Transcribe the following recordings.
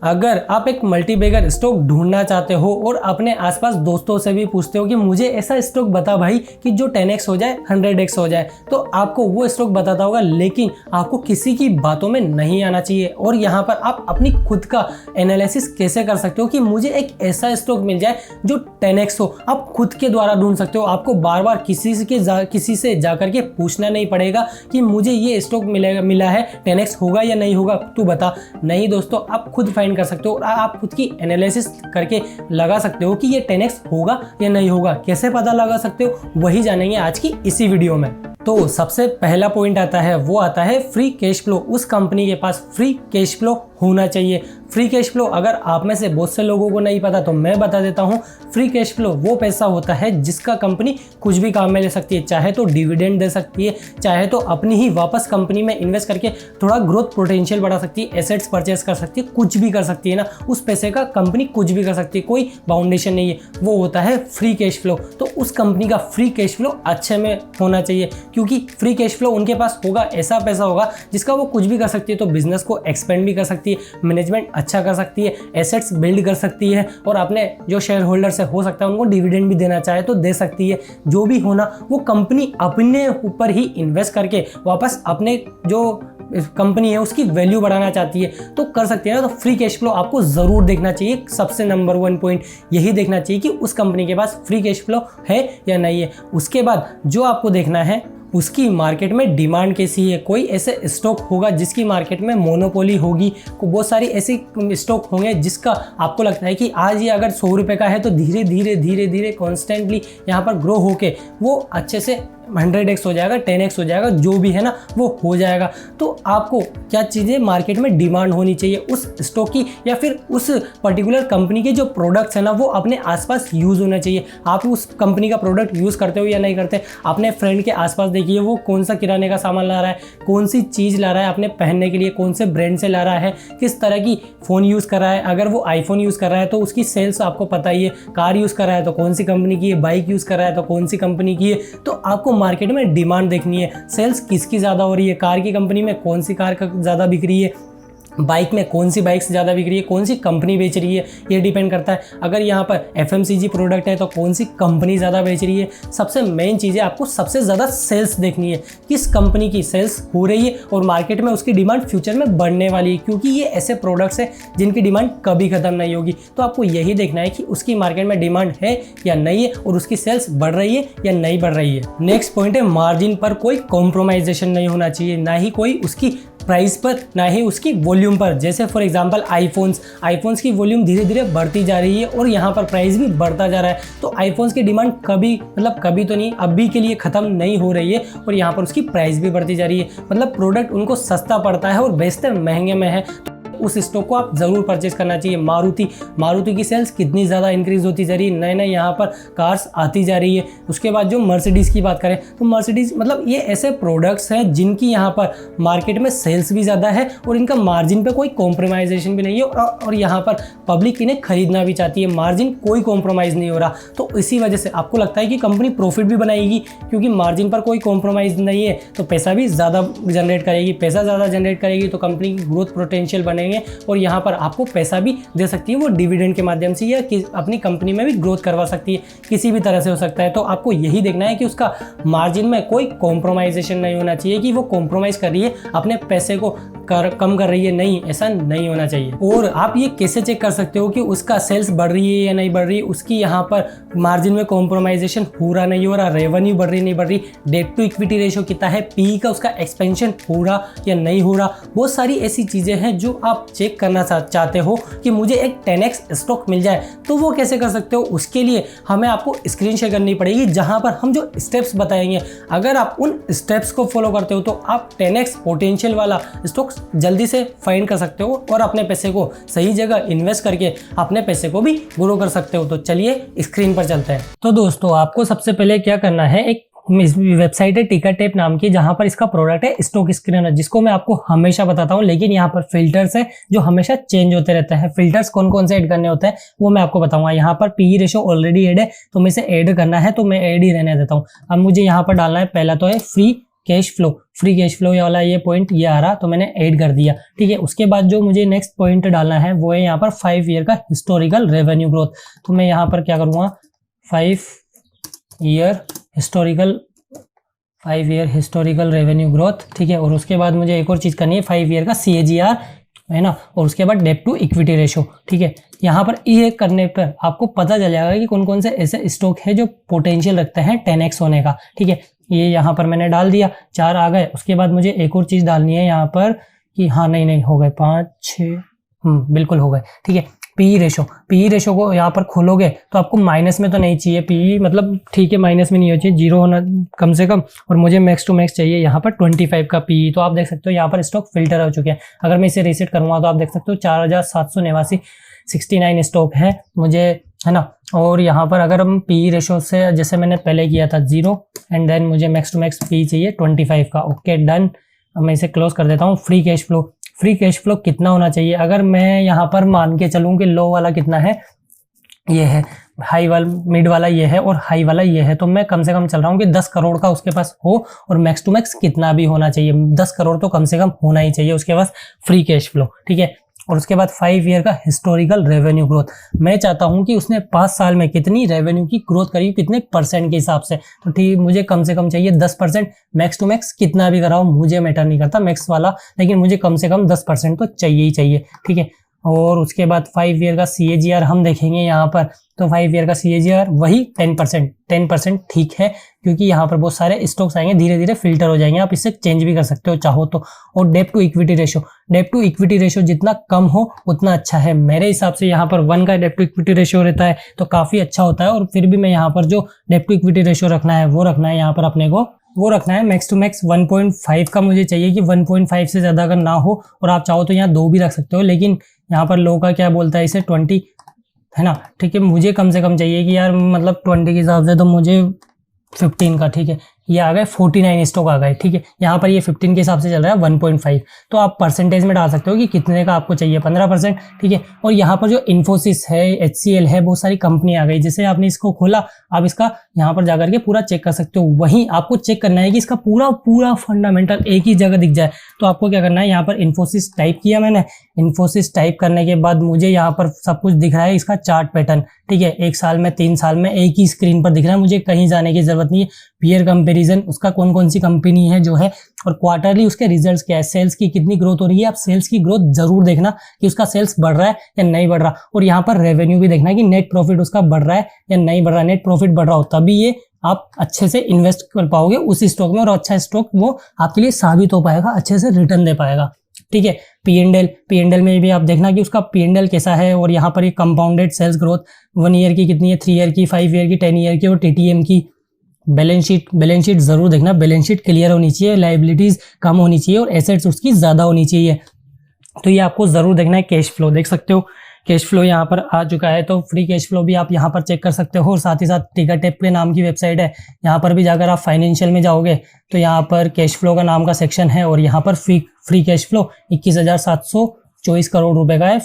अगर आप एक मल्टीबैगर स्टॉक ढूंढना चाहते हो और अपने आसपास दोस्तों से भी पूछते हो कि मुझे ऐसा स्टॉक बता भाई कि जो 10x हो जाए 100x हो जाए, तो आपको वो स्टॉक बताता होगा, लेकिन आपको किसी की बातों में नहीं आना चाहिए। और यहाँ पर आप अपनी खुद का एनालिसिस कैसे कर सकते हो कि मुझे एक ऐसा स्टॉक मिल जाए जो 10x हो, आप खुद के द्वारा ढूंढ सकते हो। आपको बार बार किसी से जाकर के पूछना नहीं पड़ेगा कि मुझे ये स्टॉक मिला है 10x होगा या नहीं होगा, तू बता। नहीं दोस्तों, आप खुद फाइंड कर सकते हो और आप खुद की एनालिसिस करके लगा सकते हो कि ये 10x होगा या नहीं होगा। कैसे पता लगा सकते हो, वही जानेंगे आज की इसी वीडियो में। तो सबसे पहला पॉइंट आता है फ्री कैश फ्लो। उस कंपनी के पास फ्री कैश फ्लो होना चाहिए। फ्री कैश फ्लो अगर आप में से बहुत से लोगों को नहीं पता तो मैं बता देता हूँ। फ्री कैश फ्लो वो पैसा होता है जिसका कंपनी कुछ भी काम में ले सकती है, चाहे तो डिविडेंड दे सकती है, चाहे तो अपनी ही वापस कंपनी में इन्वेस्ट करके थोड़ा ग्रोथ पोटेंशियल बढ़ा सकती है, एसेट्स परचेस कर सकती है, कुछ भी कर सकती है ना। उस पैसे का कंपनी कुछ भी कर सकती है, कोई बाउंडेशन नहीं है। वो होता है फ्री कैश फ्लो। तो उस कंपनी का फ्री कैश फ्लो अच्छे में होना चाहिए, क्योंकि फ्री कैश फ्लो उनके पास होगा, ऐसा पैसा होगा जिसका वो कुछ भी कर सकती है। तो बिजनेस को एक्सपेंड भी कर सकती है, मैनेजमेंट अच्छा कर सकती है, एसेट्स बिल्ड कर सकती है, और अपने जो शेयर होल्डर से हो सकता है उनको डिविडेंड भी देना चाहे तो दे सकती है। जो भी होना वो कंपनी अपने ऊपर ही इन्वेस्ट करके वापस अपने जो कंपनी है उसकी वैल्यू बढ़ाना चाहती है तो कर सकती है ना। तो फ्री कैश फ्लो आपको ज़रूर देखना चाहिए। सबसे नंबर 1 पॉइंट यही देखना चाहिए कि उस कंपनी के पास फ्री कैश फ्लो है या नहीं है। उसके बाद जो आपको देखना है उसकी मार्केट में डिमांड कैसी है। कोई ऐसे स्टॉक होगा जिसकी मार्केट में मोनोपोली होगी, बहुत सारी ऐसी स्टॉक होंगे जिसका आपको लगता है कि आज ये अगर 100 रुपये का है तो धीरे धीरे कॉन्स्टेंटली यहाँ पर ग्रो होके वो अच्छे से 100x हो जाएगा, 10x हो जाएगा, जो भी है ना वो हो जाएगा। तो आपको क्या चीज़ें मार्केट में डिमांड होनी चाहिए उस स्टॉक की, या फिर उस पर्टिकुलर कंपनी के जो प्रोडक्ट्स है ना वो अपने आसपास यूज़ होना चाहिए। आप उस कंपनी का प्रोडक्ट यूज़ करते हो या नहीं करते। अपने फ्रेंड के आसपास देखिए वो कौन सा किराने का सामान ला रहा है, कौन सी चीज़ ला रहा है अपने पहनने के लिए, कौन से ब्रांड से ला रहा है, किस तरह की फ़ोन यूज़ कर रहा है। अगर वो आईफोन यूज़ कर रहा है तो उसकी सेल्स आपको पता ही है। कार यूज़ कर रहा है तो कौन सी कंपनी की है, बाइक यूज़ कर रहा है तो कौन सी कंपनी की है। तो आपको मार्केट में डिमांड देखनी है, सेल्स किसकी ज़्यादा हो रही है, कार की कंपनी में कौन सी कार ज़्यादा बिक रही है, बाइक में कौन सी बाइक से ज़्यादा बिक रही है, कौन सी कंपनी बेच रही है, ये डिपेंड करता है। अगर यहाँ पर FMCG प्रोडक्ट है तो कौन सी कंपनी ज़्यादा बेच रही है। सबसे मेन चीज़ है आपको सबसे ज़्यादा सेल्स देखनी है, किस कंपनी की सेल्स हो रही है और मार्केट में उसकी डिमांड फ्यूचर में बढ़ने वाली है, क्योंकि ये ऐसे प्रोडक्ट्स हैं जिनकी डिमांड कभी ख़त्म नहीं होगी। तो आपको यही देखना है कि उसकी मार्केट में डिमांड है या नहीं है और उसकी सेल्स बढ़ रही है या नहीं बढ़ रही है। नेक्स्ट पॉइंट है मार्जिन पर कोई कॉम्प्रोमाइजेशन नहीं होना चाहिए, ना ही कोई उसकी प्राइस पर, ना ही उसकी वॉल्यूम पर। जैसे फॉर एग्जांपल आईफोन्स की वॉल्यूम धीरे धीरे बढ़ती जा रही है और यहाँ पर प्राइस भी बढ़ता जा रहा है। तो आईफोन्स की डिमांड कभी तो नहीं, अभी के लिए ख़त्म नहीं हो रही है और यहाँ पर उसकी प्राइस भी बढ़ती जा रही है। मतलब प्रोडक्ट उनको सस्ता पड़ता है और बेचते महंगे में है। उस स्टॉक को आप ज़रूर परचेज करना चाहिए। मारुति की सेल्स कितनी ज़्यादा इंक्रीज होती जा रही है, नए यहाँ पर कार्स आती जा रही है। उसके बाद जो मर्सिडीज़ की बात करें तो मर्सिडीज़ मतलब ये ऐसे प्रोडक्ट्स हैं जिनकी यहाँ पर मार्केट में सेल्स भी ज़्यादा है और इनका मार्जिन पे कोई कॉम्प्रोमाइजेशन भी नहीं है और यहाँ पर पब्लिक इन्हें खरीदना भी चाहती है। मार्जिन कोई कॉम्प्रोमाइज़ नहीं हो रहा, तो इसी वजह से आपको लगता है कि कंपनी प्रॉफिट भी बनाएगी, क्योंकि मार्जिन पर कोई कॉम्प्रोमाइज़ नहीं है तो पैसा भी ज़्यादा जनरेट करेगी। पैसा ज़्यादा जनरेट करेगी तो कंपनी की ग्रोथ पोटेंशियल बनेगी और यहाँ पर आपको पैसा भी दे सकती है वो डिविडेंड के माध्यम से, या अपनी कंपनी में भी ग्रोथ करवा सकती है, किसी भी तरह से हो सकता है। तो आपको यही देखना है कि उसका मार्जिन में कोई कॉम्प्रोमाइजेशन नहीं होना चाहिए कि वो कॉम्प्रोमाइज़ कर रही है, अपने पैसे को कम कर रही है। नहीं, ऐसा नहीं होना चाहिए। और आप ये कैसे चेक कर सकते हो कि उसका सेल्स बढ़ रही है या नहीं बढ़ रही, उसकी यहाँ पर मार्जिन में कॉम्प्रोमाइजेशन हो रहा नहीं हो रहा, रेवेन्यू बढ़ रही नहीं बढ़ रही, डेट टू इक्विटी रेशियो कितना है, पी का उसका एक्सपेंशन हो रहा या नहीं हो रहा। बहुत सारी ऐसी चीज़ें हैं जो आप चेक करना चाहते हो कि मुझे एक 10x स्टॉक मिल जाए। तो वो कैसे कर सकते हो, उसके लिए हमें आपको स्क्रीन शेयर करनी पड़ेगी जहां पर हम जो स्टेप्स बताएंगे, अगर आप उन स्टेप्स को फॉलो करते हो तो आप 10x पोटेंशियल वाला स्टॉक जल्दी से फाइंड कर सकते हो और अपने पैसे को सही जगह इन्वेस्ट करके अपने पैसे को भी ग्रो कर सकते हो। तो चलिए स्क्रीन पर चलते हैं। तो दोस्तों आपको सबसे पहले क्या करना है, एक वेबसाइट है टिकरटेप नाम की, जहां पर इसका प्रोडक्ट है स्टॉक स्क्रीनर, जिसको मैं आपको हमेशा बताता हूं, लेकिन यहाँ पर फिल्टर्स है जो हमेशा चेंज होते रहते हैं। फिल्टर्स कौन कौन से ऐड करने होते हैं वो मैं आपको बताऊंगा। यहाँ पर पीई रेशियो ऑलरेडी ऐड है तो मैं इसे ऐड करना है तो मैं ऐड ही रहने देता हूँ। अब मुझे यहाँ पर डालना है, पहला तो है free cash flow, free cash flow वाला ये पॉइंट ये आ रहा तो मैंने ऐड कर दिया, ठीक है। उसके बाद जो मुझे नेक्स्ट पॉइंट डालना है वो है यहाँ पर 5 ईयर का हिस्टोरिकल रेवेन्यू ग्रोथ। तो मैं यहाँ पर क्या करूँगा, 5 ईयर हिस्टोरिकल रेवेन्यू ग्रोथ, ठीक है। और उसके बाद मुझे एक और चीज़ करनी है, 5 ईयर का CAGR, है ना। और उसके बाद डेट टू इक्विटी रेशो, ठीक है। यहाँ पर ये करने पर आपको पता चल जाएगा कि कौन कौन से ऐसे स्टॉक है जो पोटेंशियल रखते हैं 10x होने का, ठीक है। ये यहाँ पर मैंने डाल दिया, 4 आ गए। उसके बाद मुझे एक और चीज़ डालनी है यहाँ पर कि हाँ नहीं हो गए 5 6, बिल्कुल हो गए, ठीक है। पीई रेशो को यहाँ पर खोलोगे तो आपको माइनस में तो नहीं चाहिए पीई, मतलब ठीक है माइनस में नहीं हो चाहिए, 0 होना कम से कम। और मुझे मैक्स टू मैक्स चाहिए यहाँ पर 25 का पीई। तो आप देख सकते हो यहाँ पर स्टॉक फिल्टर हो चुके हैं। अगर मैं इसे रीसेट करूँगा तो आप देख सकते हो 4789 69 स्टॉक है मुझे, है ना। और यहाँ पर अगर हम पी रेशो से जैसे मैंने पहले किया था 0 एंड देन मुझे मैक्स टू मैक्स पी चाहिए 25 का, ओके डन। अब मैं इसे क्लोज कर देता हूँ। फ्री कैश फ्लो कितना होना चाहिए, अगर मैं यहाँ पर मान के चलूँ कि लो वाला कितना है, ये है, हाई वाला मिड वाला ये है और हाई वाला ये है, तो मैं कम से कम चल रहा हूँ कि 10 करोड़ का उसके पास हो और मैक्स टू मैक्स कितना भी होना चाहिए, 10 करोड़ तो कम से कम होना ही चाहिए उसके पास फ्री कैश फ्लो, ठीक है। और उसके बाद 5 ईयर का हिस्टोरिकल रेवेन्यू ग्रोथ, मैं चाहता हूं कि उसने 5 साल में कितनी रेवेन्यू की ग्रोथ करी, कितने परसेंट के हिसाब से। तो ठीक, मुझे कम से कम चाहिए 10%, मैक्स टू मैक्स कितना भी कराओ मुझे मैटर नहीं करता मैक्स वाला, लेकिन मुझे कम से कम 10% तो चाहिए ही चाहिए, ठीक है। और उसके बाद 5 ईयर का CAGR हम देखेंगे यहाँ पर, तो 5 ईयर का CAGR वही 10% ठीक है, क्योंकि यहाँ पर बहुत सारे स्टॉक्स आएंगे, धीरे धीरे फिल्टर हो जाएंगे, आप इससे चेंज भी कर सकते हो चाहो तो। और डेट टू इक्विटी रेशो जितना कम हो उतना अच्छा है मेरे हिसाब से। यहाँ पर 1 का डेट टू इक्विटी रेशो रहता है तो काफ़ी अच्छा होता है। और फिर भी मैं यहाँ पर जो डेट टू इक्विटी रेशो रखना है वो रखना है यहाँ पर अपने को, वो रखना है मैक्स टू मैक्स 1.5 का मुझे चाहिए कि 1.5 से ज़्यादा अगर ना हो, और आप चाहो तो यहाँ 2 भी रख सकते हो, लेकिन यहाँ पर लो का क्या बोलता है इसे 20, है ना, ठीक है। मुझे कम से कम चाहिए कि यार मतलब 20 के हिसाब से तो मुझे 15 का, ठीक है। ये आ गए 49 स्टॉक आ गए, ठीक है। यहाँ पर ये 15 के हिसाब से चल रहा है 1.5, तो आप परसेंटेज में डाल सकते हो कि कितने का आपको चाहिए, 15%, ठीक है। और यहाँ पर जो इन्फोसिस है, HCL है, बहुत सारी कंपनी आ गई, जैसे आपने इसको खोला, आप इसका यहाँ पर जाकर के पूरा चेक कर सकते हो। वहीं आपको चेक करना है कि इसका पूरा फंडामेंटल एक ही जगह दिख जाए, तो आपको क्या करना है, यहाँ पर इन्फोसिस टाइप किया मैंने, इन्फोसिस टाइप करने के बाद मुझे यहाँ पर सब कुछ दिख रहा है, इसका चार्ट पैटर्न, ठीक है। 1 साल में 3 साल में एक ही स्क्रीन पर दिख रहा है, मुझे कहीं जाने की जरूरत नहीं है। पीयर कंपैरिजन, उसका कौन सी कंपनी है जो है, और क्वार्टरली उसके रिजल्ट्स क्या है, सेल्स की कितनी ग्रोथ हो रही है। आप सेल्स की ग्रोथ जरूर देखना कि उसका सेल्स बढ़ रहा है या नहीं बढ़ रहा, और यहाँ पर रेवेन्यू भी देखना कि नेट प्रॉफिट उसका बढ़ रहा है या नहीं बढ़ रहा। नेट प्रॉफिट बढ़ रहा हो तभी ये आप अच्छे से इन्वेस्ट कर पाओगे उस स्टॉक में, और अच्छा स्टॉक वो आपके लिए साबित हो पाएगा, अच्छे से रिटर्न दे पाएगा, ठीक है। P&L में भी आप देखना कि उसका P&L कैसा है, और यहाँ पर ये कंपाउंडेड सेल्स ग्रोथ 1 ईयर की कितनी है, 3 ईयर की, 5 ईयर की, 10 ईयर की, और TTM की। बैलेंस शीट जरूर देखना, बैलेंस शीट क्लियर होनी चाहिए, लायबिलिटीज कम होनी चाहिए और एसेट्स उसकी ज़्यादा होनी चाहिए, तो ये आपको ज़रूर देखना है। कैश फ्लो देख सकते हो, कैश फ्लो यहाँ पर आ चुका है, तो फ्री कैश फ्लो भी आप यहाँ पर चेक कर सकते हो। और साथ ही साथ टिकरटेप के नाम की वेबसाइट है, यहाँ पर भी जाकर आप फाइनेंशियल में जाओगे तो यहाँ पर कैश फ्लो का नाम का सेक्शन है, और यहाँ पर फ्री कैश फ्लो 21,724 करोड़ रुपए का है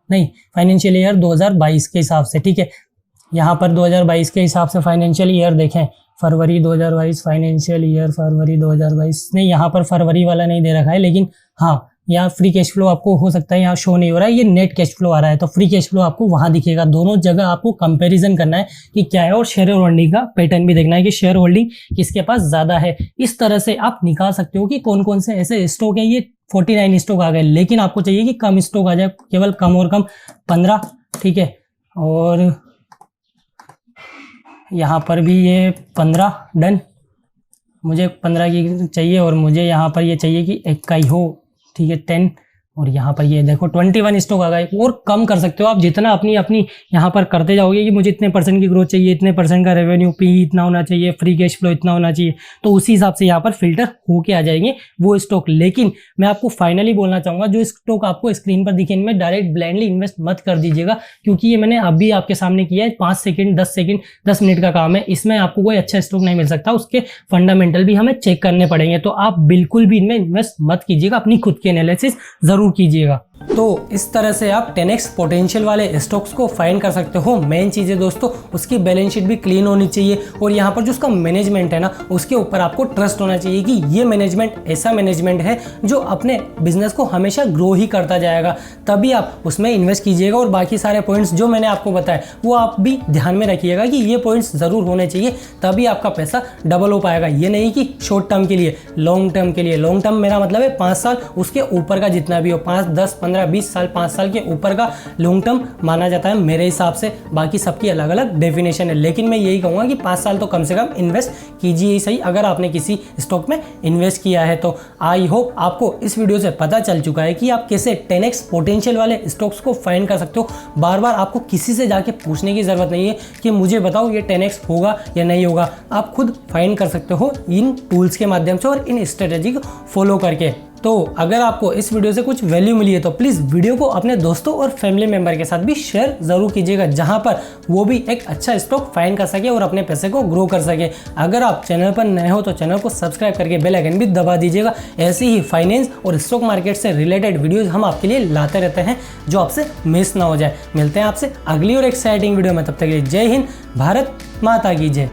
फाइनेंशियल ईयर 2022 के हिसाब से, ठीक है। यहाँ पर 2022 के हिसाब से फाइनेंशियल ईयर देखें, फरवरी 2022 फाइनेंशियल ईयर, फरवरी 2022 नहीं, यहाँ पर फरवरी वाला नहीं दे रखा है, लेकिन हाँ यहाँ फ्री कैश फ्लो आपको हो सकता है यहाँ शो नहीं हो रहा है, ये नेट कैश फ्लो आ रहा है, तो फ्री कैश फ्लो आपको वहाँ दिखेगा। दोनों जगह आपको कंपैरिजन करना है कि क्या है, और शेयर होल्डिंग का पैटर्न भी देखना है कि शेयर होल्डिंग किसके पास ज़्यादा है। इस तरह से आप निकाल सकते हो कि कौन कौन से ऐसे स्टॉक है। ये 49 स्टॉक आ गए, लेकिन आपको चाहिए कि कम स्टॉक आ जाए, केवल कम और कम 15, ठीक है। और यहाँ पर भी ये 15 डन, मुझे 15 की चाहिए, और मुझे यहाँ पर ये चाहिए कि 1 का ही हो, ठीक है 10, और यहाँ पर ये देखो 21 स्टॉक आ गए। और कम कर सकते हो आप, जितना अपनी यहाँ पर करते जाओगे कि मुझे इतने % की ग्रोथ चाहिए, इतने % का रेवेन्यू, पी इतना होना चाहिए, फ्री कैश फ्लो इतना होना चाहिए, तो उसी हिसाब से यहाँ पर फिल्टर होके आ जाएंगे वो स्टॉक। लेकिन मैं आपको फाइनली बोलना चाहूँगा, जो स्टॉक आपको स्क्रीन पर दिखे इनमें डायरेक्ट ब्लाइंडली इन्वेस्ट मत कर दीजिएगा, क्योंकि ये मैंने अभी आपके सामने किया है, 5 सेकंड 10 मिनट का काम है, इसमें आपको कोई अच्छा स्टॉक नहीं मिल सकता, उसके फंडामेंटल भी हमें चेक करने पड़ेंगे। तो आप बिल्कुल भी इनमें इन्वेस्ट मत कीजिएगा, अपनी खुद की एनालिसिस जरूर कीजिएगा। तो इस तरह से आप 10x पोटेंशियल वाले स्टॉक्स को फाइंड कर सकते हो। मेन चीज़ है दोस्तों, उसकी बैलेंस शीट भी क्लीन होनी चाहिए और यहाँ पर जो उसका मैनेजमेंट है ना, उसके ऊपर आपको ट्रस्ट होना चाहिए कि ये मैनेजमेंट ऐसा मैनेजमेंट है जो अपने बिजनेस को हमेशा ग्रो ही करता जाएगा, तभी आप उसमें इन्वेस्ट कीजिएगा। और बाकी सारे पॉइंट्स जो मैंने आपको बताया वो आप भी ध्यान में रखिएगा कि ये पॉइंट्स ज़रूर होने चाहिए, तभी आपका पैसा डबल हो पाएगा। ये नहीं कि शॉर्ट टर्म के लिए, लॉन्ग टर्म के लिए। लॉन्ग टर्म मेरा मतलब है 5 साल, उसके ऊपर का जितना भी हो, 5, 10, 15, 20 साल, 5 साल के ऊपर का लॉन्ग टर्म माना जाता है मेरे हिसाब से। बाकी सबकी अलग अलग डेफिनेशन है, लेकिन मैं यही कहूँगा कि 5 साल तो कम से कम इन्वेस्ट कीजिए ही सही, अगर आपने किसी स्टॉक में इन्वेस्ट किया है तो। आई होप आपको इस वीडियो से पता चल चुका है कि आप कैसे 10x पोटेंशियल वाले स्टॉक्स को फाइंड कर सकते हो। बार बार आपको किसी से जाके पूछने की ज़रूरत नहीं है कि मुझे बताओ ये 10x होगा या नहीं होगा। आप खुद फाइंड कर सकते हो इन टूल्स के माध्यम से और इन स्ट्रेटेजी को फॉलो करके। तो अगर आपको इस वीडियो से कुछ वैल्यू मिली है तो प्लीज़ वीडियो को अपने दोस्तों और फैमिली मेंबर के साथ भी शेयर ज़रूर कीजिएगा, जहां पर वो भी एक अच्छा स्टॉक फाइंड कर सके और अपने पैसे को ग्रो कर सके। अगर आप चैनल पर नए हो तो चैनल को सब्सक्राइब करके बेल आइकन भी दबा दीजिएगा। ऐसी ही फाइनेंस और स्टॉक मार्केट से रिलेटेड वीडियोज़ हम आपके लिए लाते रहते हैं जो आपसे मिस ना हो जाए। मिलते हैं आपसे अगली और एक्साइटिंग वीडियो में, तब तक के लिए जय हिंद, भारत माता की जय।